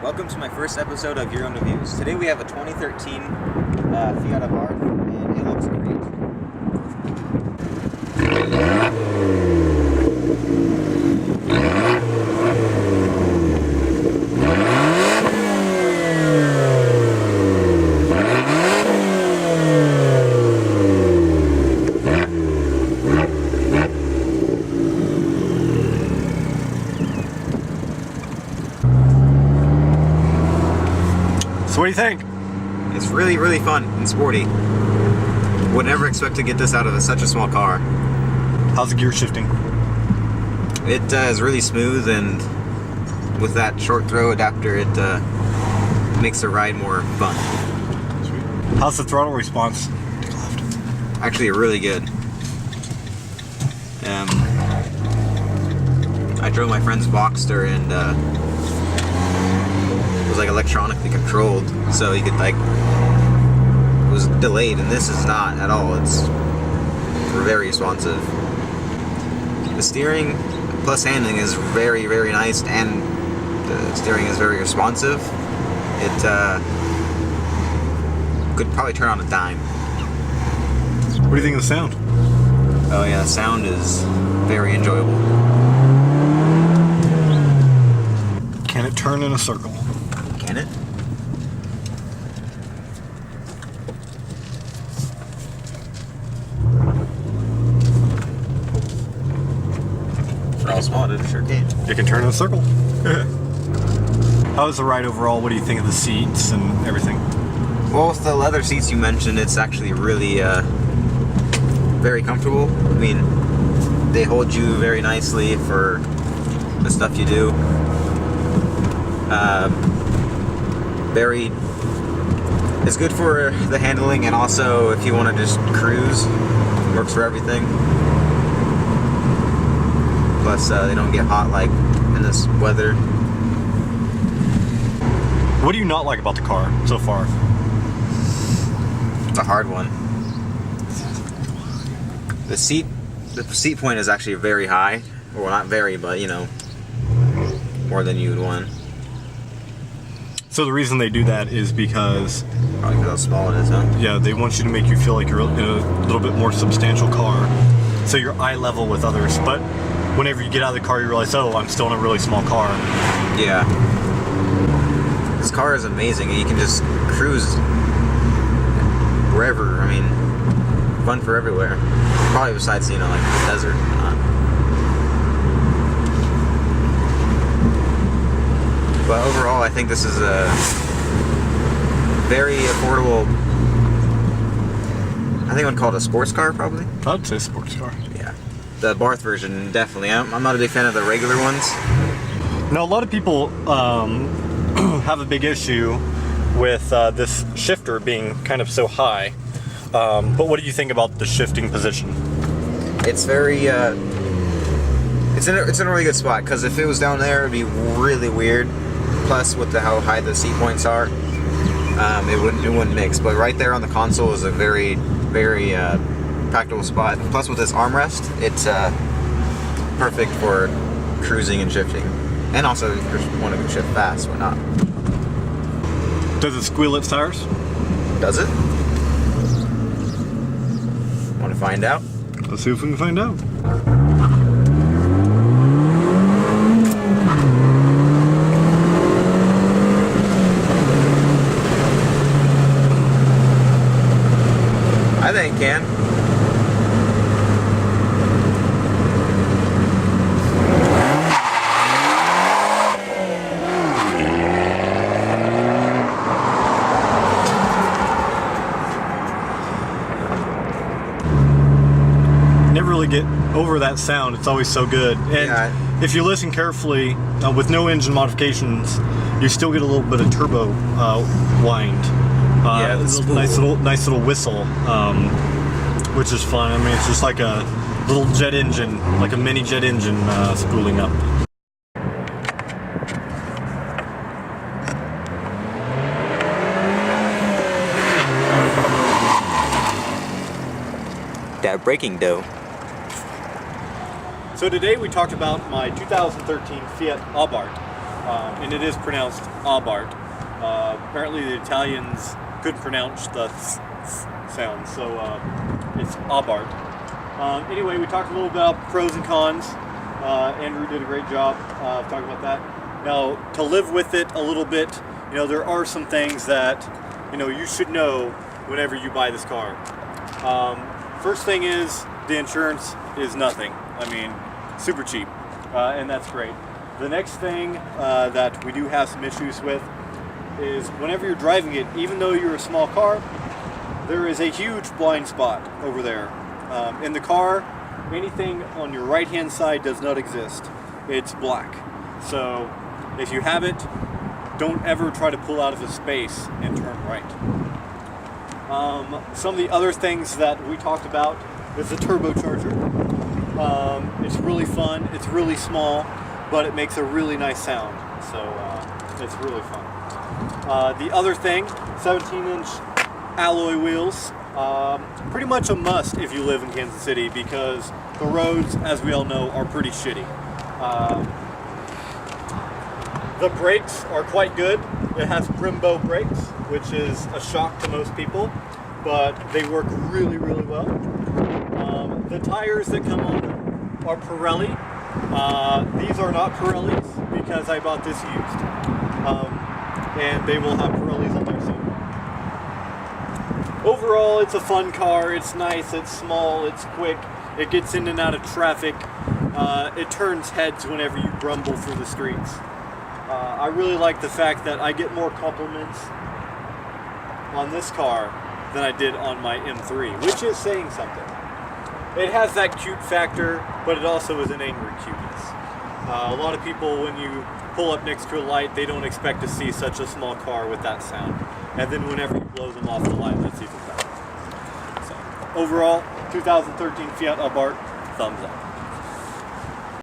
Welcome to my first episode of EurOwned Reviews. Today we have a 2013 Fiat Abarth, and it looks great. So what do you think? It's really fun and sporty. Would never expect to get this out of such a small car. How's the gear shifting? It is really smooth, and with that short throw adapter, it makes the ride more fun. How's the throttle response? Actually, really good. I drove my friend's Boxster, and it was like electronically controlled, so you could it was delayed, and this is not at all. It's very responsive. The steering plus handling is very nice, and the steering is very responsive. It could probably turn on a dime. What do you think of the sound? Oh yeah, the sound is very enjoyable. Can it turn in a circle? Can it? For all small, it sure can. It can turn in a circle. How is the ride overall? What do you think of the seats and everything? Well, with the leather seats you mentioned, it's actually really very comfortable. I mean, they hold you very nicely for the stuff you do. It's good for the handling, and also if you want to just cruise, it works for everything. Plus, they don't get hot like in this weather. What do you not like about the car so far? It's a hard one. The seat point is actually very high. Well, not very, but you know, more than you would want. So the reason they do that is because... Probably because how small it is, huh? Yeah, they want you to make you feel like you're in a little bit more substantial car, so you're eye level with others. But whenever you get out of the car, you realize, oh, I'm still in a really small car. Yeah. This car is amazing, and you can just cruise wherever. I mean, fun for everywhere. Probably besides, you know, like the desert. But overall, I think this is a very affordable. I think I would call it a sports car, probably. I'd say sports car. Yeah. The Abarth version, definitely. I'm not a big fan of the regular ones. Now, a lot of people have a big issue with this shifter being kind of so high. But what do you think about the shifting position? It's very, it's in a really good spot, because if it was down there, it'd be really weird. Plus, with how high the seat points are, it wouldn't mix. But right there on the console is a very practical spot. Plus, with this armrest, it's perfect for cruising and shifting. And also, if you want to shift fast, why not? Does it squeal its tires? Does it? Want to find out? Let's see if we can find out. I think it can. Never really get over that sound. It's always so good. And yeah. If you listen carefully, with no engine modifications, you still get a little bit of turbo wind. Yeah, it's a nice little whistle, which is fun. I mean, it's just like a little jet engine, like a mini jet engine spooling up. That braking dough. So today we talked about my 2013 Fiat Abarth. and it is pronounced Abarth. Apparently the Italians couldn't pronounce the sound, so it's Abarth. Anyway, we talked a little about pros and cons. Andrew did a great job of talking about that. Now, to live with it a little bit, you know, there are some things that, you know, you should know whenever you buy this car. First thing is, the insurance is nothing. I mean, super cheap, and that's great. The next thing that we do have some issues with is whenever you're driving it, even though you're a small car, there is a huge blind spot over there. In the car, anything on your right-hand side does not exist. It's black. So if you have it, don't ever try to pull out of a space and turn right. Some of the other things that we talked about is the turbocharger. It's really fun, it's really small, but it makes a really nice sound. So it's really fun. The other thing, 17-inch alloy wheels. Pretty much a must if you live in Kansas City because the roads, as we all know, are pretty shitty. The brakes are quite good. It has Brembo brakes, which is a shock to most people, but they work really, really well. The tires that come on are Pirelli. These are not Pirellis because I bought this used. And they will have Pirellis on there soon. Overall, it's a fun car. It's nice, it's small, it's quick, it gets in and out of traffic. It turns heads whenever you rumble through the streets. I really like the fact that I get more compliments on this car than I did on my M3, which is saying something. It has that cute factor, but it also is an angry cuteness. A lot of people, when you pull up next to a light, they don't expect to see such a small car with that sound. And then whenever you blow them off the light, that's even better. So, overall, 2013 Fiat Abarth, thumbs up.